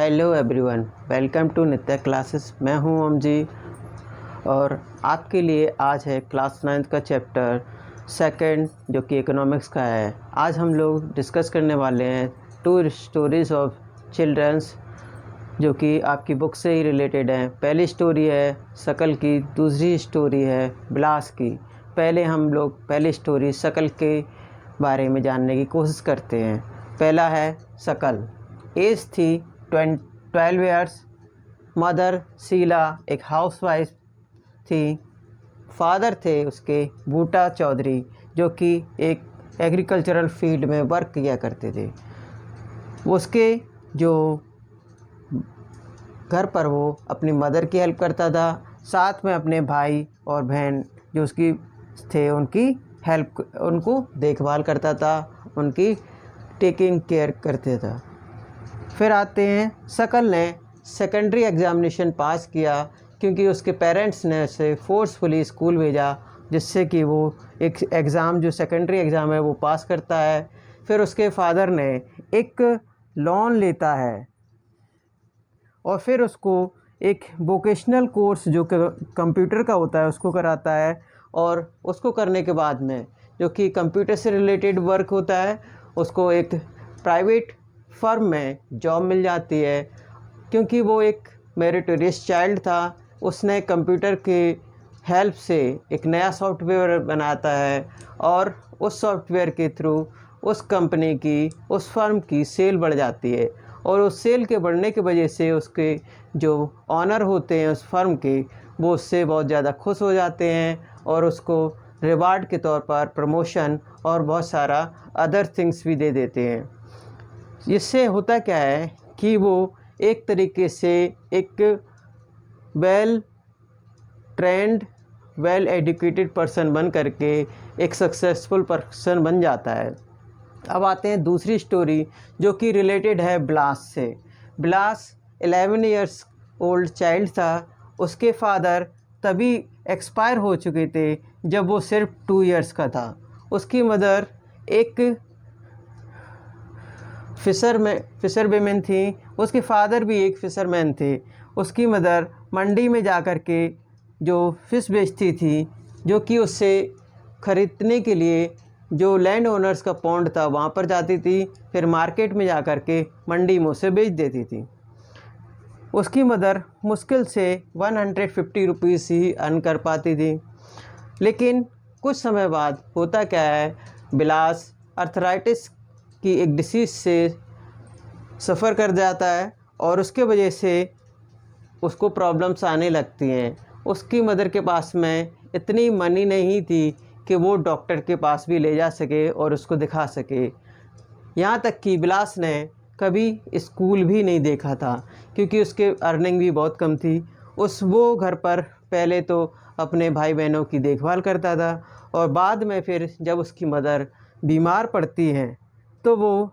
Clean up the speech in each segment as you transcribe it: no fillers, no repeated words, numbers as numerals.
Hello everyone, welcome to नित्य classes. मैं हूं ओम जी और आपके लिए आज है क्लास 9th का चैप्टर सेकंड जो कि इकोनॉमिक्स का है। आज हम लोग डिस्कस करने वाले हैं 2 स्टोरीज़ ऑफ चिल्ड्रंस जो कि आपकी बुक से ही रिलेटेड हैं। पहली स्टोरी है शकल की, दूसरी स्टोरी है बिलास की। पहले हम लोग पहली स्टोरी शकल के बारे में जानने की कोशिश करते हैं। पहला है शकल। एज थी 12 ईयर्स। मदर शीला एक हाउसवाइफ थी। फादर थे उसके बूटा चौधरी जो कि एक एग्रीकल्चरल फील्ड में वर्क किया करते थे। उसके जो घर पर वो अपनी मदर की हेल्प करता था, साथ में अपने भाई और बहन जो उसकी थे उनको देखभाल करता था, उनकी टेकिंग केयर करते था। फिर आते हैं शकल ने सेकेंडरी एग्ज़ामिनेशन पास किया क्योंकि उसके पेरेंट्स ने उसे फोर्सफुली स्कूल भेजा जिससे कि वो एक एग्ज़ाम जो सेकेंडरी एग्ज़ाम है वो पास करता है। फिर उसके फादर ने एक लोन लेता है और फिर उसको एक वोकेशनल कोर्स जो कंप्यूटर का होता है उसको कराता है। और उसको करने के बाद में जो कि कंप्यूटर से रिलेटेड वर्क होता है उसको एक प्राइवेट फर्म में जॉब मिल जाती है। क्योंकि वो एक मेरिटोरियस चाइल्ड था, उसने कंप्यूटर के हेल्प से एक नया सॉफ्टवेयर बनाता है और उस सॉफ्टवेयर के थ्रू उस कंपनी की, उस फर्म की सेल बढ़ जाती है। और उस सेल के बढ़ने की वजह से उसके जो ऑनर होते हैं उस फर्म के, वो उससे बहुत ज़्यादा खुश हो जाते हैं और उसको रिवार्ड के तौर पर प्रमोशन और बहुत सारा अदर थिंग्स भी दे देते हैं। इससे होता क्या है कि वो एक तरीके से एक well trained, well educated person बन करके एक सक्सेसफुल पर्सन बन जाता है। अब आते हैं दूसरी स्टोरी जो कि रिलेटेड है बिलास से। बिलास 11 इयर्स ओल्ड चाइल्ड था। उसके फादर तभी एक्सपायर हो चुके थे जब वो सिर्फ 2 इयर्स का था। उसकी मदर एक फिशरमैन थी। उसके फादर भी एक फिशरमैन थे। उसकी मदर मंडी में जा कर के जो फ़िश बेचती थी, जो कि उससे ख़रीदने के लिए जो लैंड ओनर्स का पॉन्ड था वहाँ पर जाती थी, फिर मार्केट में जा कर के मंडी में उसे बेच देती थी। उसकी मदर मुश्किल से 150 रुपीज़ ही अर्न कर पाती थी। लेकिन कुछ समय बाद होता क्या है, बिलास अर्थराइटिस की एक डिसीज़ से सफ़र कर जाता है और उसके वजह से उसको प्रॉब्लम्स आने लगती हैं। उसकी मदर के पास में इतनी मनी नहीं थी कि वो डॉक्टर के पास भी ले जा सके और उसको दिखा सके। यहाँ तक कि बिलास ने कभी स्कूल भी नहीं देखा था क्योंकि उसके अर्निंग भी बहुत कम थी। वो घर पर पहले तो अपने भाई बहनों की देखभाल करता था और बाद में फिर जब उसकी मदर बीमार पड़ती हैं तो वो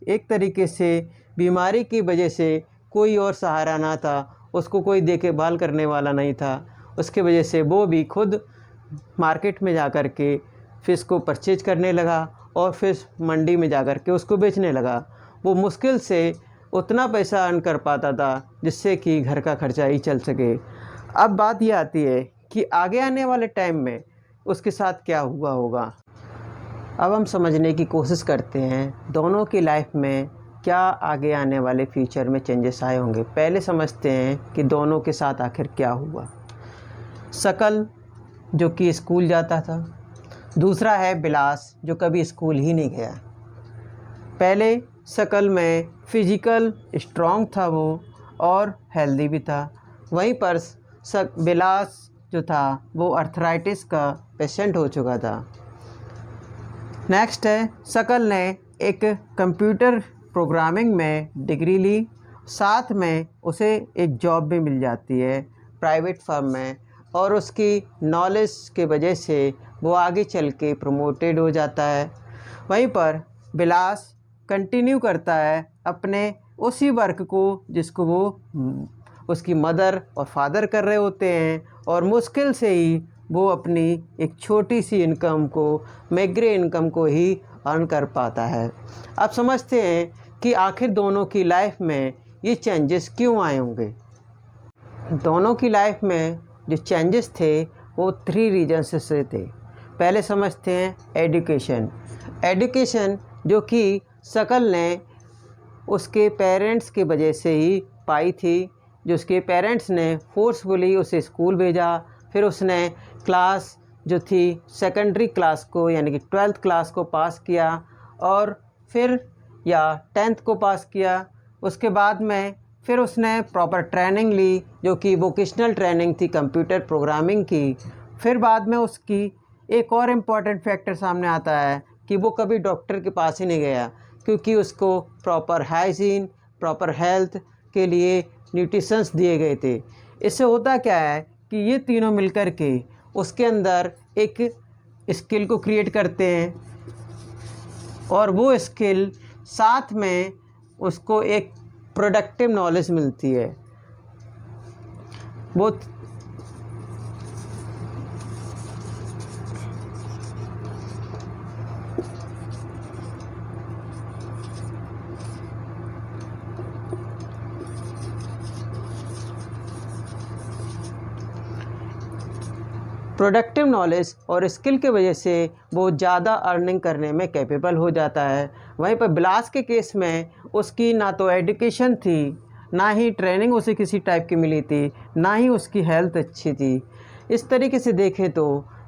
एक तरीके से बीमारी की वजह से कोई और सहारा ना था, उसको कोई देखभाल करने वाला नहीं था। उसके वजह से वो भी खुद मार्केट में जा कर के फ़िश को परचेज करने लगा और फ़िश मंडी में जा कर के उसको बेचने लगा। वो मुश्किल से उतना पैसा अर्न कर पाता था जिससे कि घर का खर्चा ही चल सके। अब बात ये आती है कि आगे आने वाले टाइम में उसके साथ क्या हुआ होगा। अब हम समझने की कोशिश करते हैं दोनों की लाइफ में क्या आगे आने वाले फ्यूचर में चेंजेस आए होंगे। पहले समझते हैं कि दोनों के साथ आखिर क्या हुआ। शकल जो कि स्कूल जाता था, दूसरा है बिलास जो कभी स्कूल ही नहीं गया। पहले शकल में फिजिकल स्ट्रॉन्ग था वो और हेल्दी भी था। वहीं पर बिलास जो था वो अर्थराइटिस का पेशेंट हो चुका था। नेक्स्ट है शकल ने एक कंप्यूटर प्रोग्रामिंग में डिग्री ली, साथ में उसे एक जॉब भी मिल जाती है प्राइवेट फर्म में और उसकी नॉलेज के वजह से वो आगे चल के प्रमोटेड हो जाता है। वहीं पर बिलास कंटिन्यू करता है अपने उसी वर्क को जिसको वो उसकी मदर और फादर कर रहे होते हैं और मुश्किल से ही वो अपनी एक छोटी सी इनकम को, मैग्रे इनकम को ही अर्न कर पाता है। अब समझते हैं कि आखिर दोनों की लाइफ में ये चेंजेस क्यों आए होंगे। दोनों की लाइफ में जो चेंजेस थे वो 3 रीजन्स से थे। पहले समझते हैं एजुकेशन। एजुकेशन जो कि शकल ने उसके पेरेंट्स की वजह से ही पाई थी, जो उसके पेरेंट्स ने फोर्सफुली उसे स्कूल भेजा, फिर उसने क्लास जो थी सेकेंडरी क्लास को यानी कि 12th क्लास को पास किया और फिर या 10th को पास किया। उसके बाद में फिर उसने प्रॉपर ट्रेनिंग ली जो कि वोकेशनल ट्रेनिंग थी कंप्यूटर प्रोग्रामिंग की। फिर बाद में उसकी एक और इम्पॉर्टेंट फैक्टर सामने आता है कि वो कभी डॉक्टर के पास ही नहीं गया, क्योंकि उसको प्रॉपर हाइजीन, प्रॉपर हेल्थ के लिए न्यूट्रिशंस दिए गए थे। इससे होता क्या है कि ये तीनों मिलकर के उसके अंदर एक स्किल को क्रिएट करते हैं और वो स्किल साथ में उसको एक प्रोडक्टिव नॉलेज मिलती है। वो प्रोडक्टिव नॉलेज और स्किल की वजह से वो ज़्यादा अर्निंग करने में कैपेबल हो जाता है। वहीं पर बिलास के केस में उसकी ना तो एजुकेशन थी, ना ही ट्रेनिंग उसे किसी टाइप की मिली थी, ना ही उसकी हेल्थ अच्छी थी। इस तरीके से देखें तो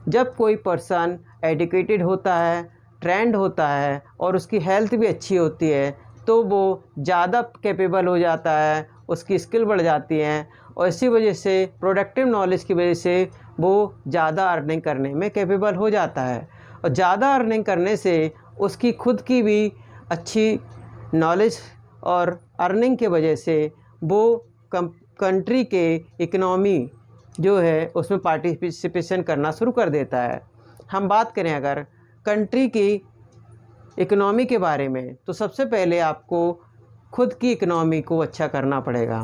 जब कोई पर्सन एजुकेटेड होता है, ट्रेंड होता है और उसकी हेल्थ भी अच्छी होती है तो वो ज़्यादा कैपेबल हो जाता है, उसकी स्किल बढ़ जाती हैं और इसी वजह से प्रोडक्टिव नॉलेज की वजह से वो ज़्यादा अर्निंग करने में कैपेबल हो जाता है। और ज़्यादा अर्निंग करने से उसकी खुद की भी अच्छी नॉलेज और अर्निंग के वजह से वो कंट्री के इकनॉमी जो है उसमें पार्टिसिपेशन करना शुरू कर देता है। हम बात करें अगर कंट्री की इकनॉमी के बारे में तो सबसे पहले आपको खुद की इकनॉमी को अच्छा करना पड़ेगा।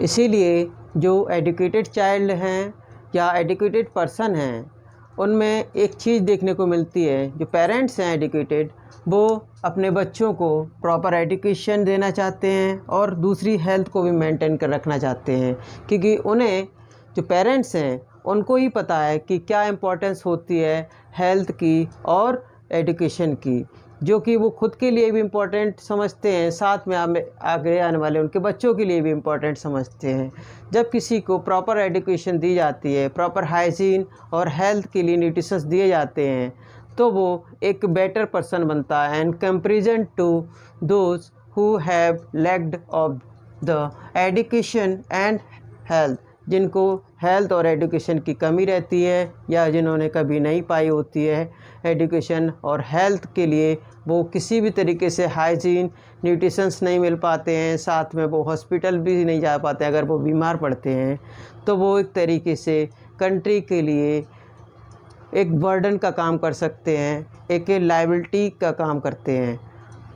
इसीलिए जो एजुकेटेड चाइल्ड हैं या एजुकेटेड पर्सन हैं उनमें एक चीज़ देखने को मिलती है, जो पेरेंट्स हैं एजुकेटेड वो अपने बच्चों को प्रॉपर एजुकेशन देना चाहते हैं और दूसरी हेल्थ को भी मेंटेन कर रखना चाहते हैं, क्योंकि उन्हें जो पेरेंट्स हैं उनको ही पता है कि क्या इम्पोर्टेंस होती है हेल्थ की और एजुकेशन की, जो कि वो खुद के लिए भी इम्पोर्टेंट समझते हैं, साथ में आगे आने वाले उनके बच्चों के लिए भी इम्पोर्टेंट समझते हैं। जब किसी को प्रॉपर एजुकेशन दी जाती है, प्रॉपर हाइजीन और हेल्थ के लिए न्यूट्रिशंस दिए जाते हैं तो वो एक बेटर पर्सन बनता है and comparison to those who have lacked of the education and health, जिनको हेल्थ और एजुकेशन की कमी रहती है या जिन्होंने कभी नहीं पाई होती है एजुकेशन और हेल्थ के लिए, वो किसी भी तरीके से हाइजीन न्यूट्रिशंस नहीं मिल पाते हैं, साथ में वो हॉस्पिटल भी नहीं जा पाते अगर वो बीमार पड़ते हैं, तो वो एक तरीके से कंट्री के लिए एक बर्डन का काम कर सकते हैं, एक लायबिलिटी का काम करते हैं।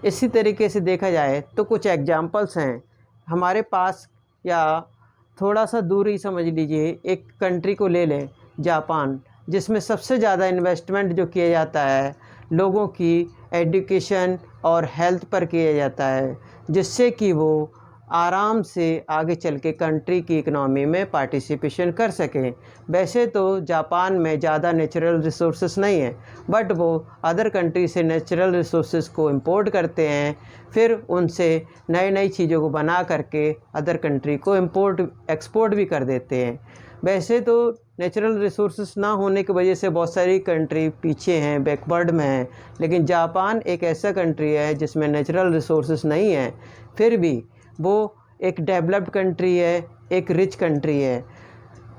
इसी तरीके से देखा जाए तो कुछ एग्जांपल्स हैं हमारे पास, या थोड़ा सा दूर ही समझ लीजिए, एक कंट्री को ले लें जापान, जिसमें सबसे ज़्यादा इन्वेस्टमेंट जो किया जाता है लोगों की एजुकेशन और हेल्थ पर किया जाता है, जिससे कि वो आराम से आगे चल के कंट्री की इकनॉमी में पार्टिसिपेशन कर सकें। वैसे तो जापान में ज़्यादा नेचुरल रिसोर्सेस नहीं है, बट वो अदर कंट्री से नेचुरल रिसोर्सेस को इंपोर्ट करते हैं, फिर उनसे नई नई चीज़ों को बना करके अदर कंट्री को एक्सपोर्ट भी कर देते हैं। वैसे तो नेचुरल रिसोर्सेस ना होने की वजह से बहुत सारी कंट्री पीछे हैं, बैकवर्ड में हैं, लेकिन जापान एक ऐसा कंट्री है जिसमें नेचुरल रिसोर्सेस नहीं है, फिर भी वो एक डेवलप्ड कंट्री है, एक रिच कंट्री है।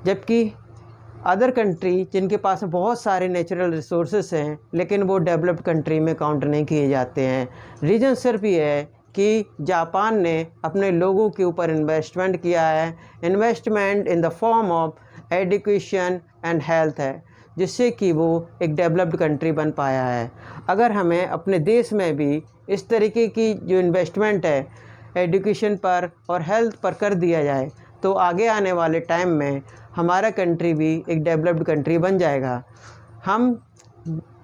जबकि अदर कंट्री जिनके पास बहुत सारे नेचुरल रिसोर्सेस हैं लेकिन वो डेवलप्ड कंट्री में काउंट नहीं किए जाते हैं। रीज़न सिर्फ ये है कि जापान ने अपने लोगों के ऊपर इन्वेस्टमेंट किया है, investment in the form of education and health है, जिससे कि वो एक डेवलप्ड कंट्री बन पाया है। अगर हमें अपने देश में भी इस तरीके की जो इन्वेस्टमेंट है एजुकेशन पर और हेल्थ पर कर दिया जाए तो आगे आने वाले टाइम में हमारा कंट्री भी एक डेवलप्ड कंट्री बन जाएगा। हम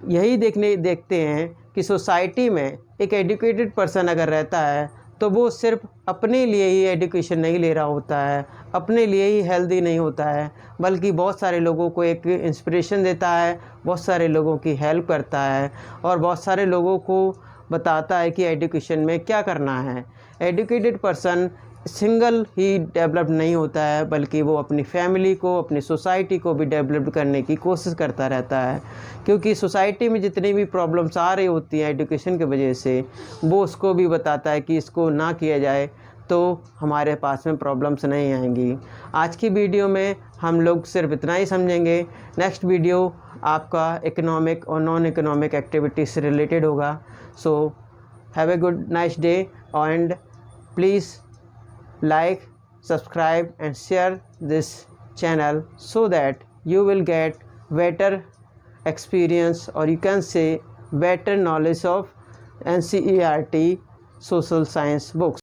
यही देखते हैं कि सोसाइटी में एक एजुकेटेड पर्सन अगर रहता है तो वो सिर्फ अपने लिए ही एजुकेशन नहीं ले रहा होता है, अपने लिए ही हेल्दी नहीं होता है, बल्कि बहुत सारे लोगों को एक इंस्पिरेशन देता है, बहुत सारे लोगों की हेल्प करता है और बहुत सारे लोगों को बताता है कि एजुकेशन में क्या करना है। एजुकेटेड पर्सन सिंगल ही डेवलप नहीं होता है, बल्कि वो अपनी फैमिली को, अपनी सोसाइटी को भी डेवलप करने की कोशिश करता रहता है, क्योंकि सोसाइटी में जितनी भी प्रॉब्लम्स आ रही होती हैं एजुकेशन की वजह से, वो उसको भी बताता है कि इसको ना किया जाए तो हमारे पास में प्रॉब्लम्स नहीं आएंगी। आज की वीडियो में हम लोग सिर्फ इतना ही समझेंगे। नेक्स्ट वीडियो आपका इकोनॉमिक और नॉन इकोनॉमिक एक्टिविटीज से रिलेटेड होगा। So have a good nice day and please like, subscribe and share this channel so that you will get better experience, or you can say better knowledge of NCERT social science books.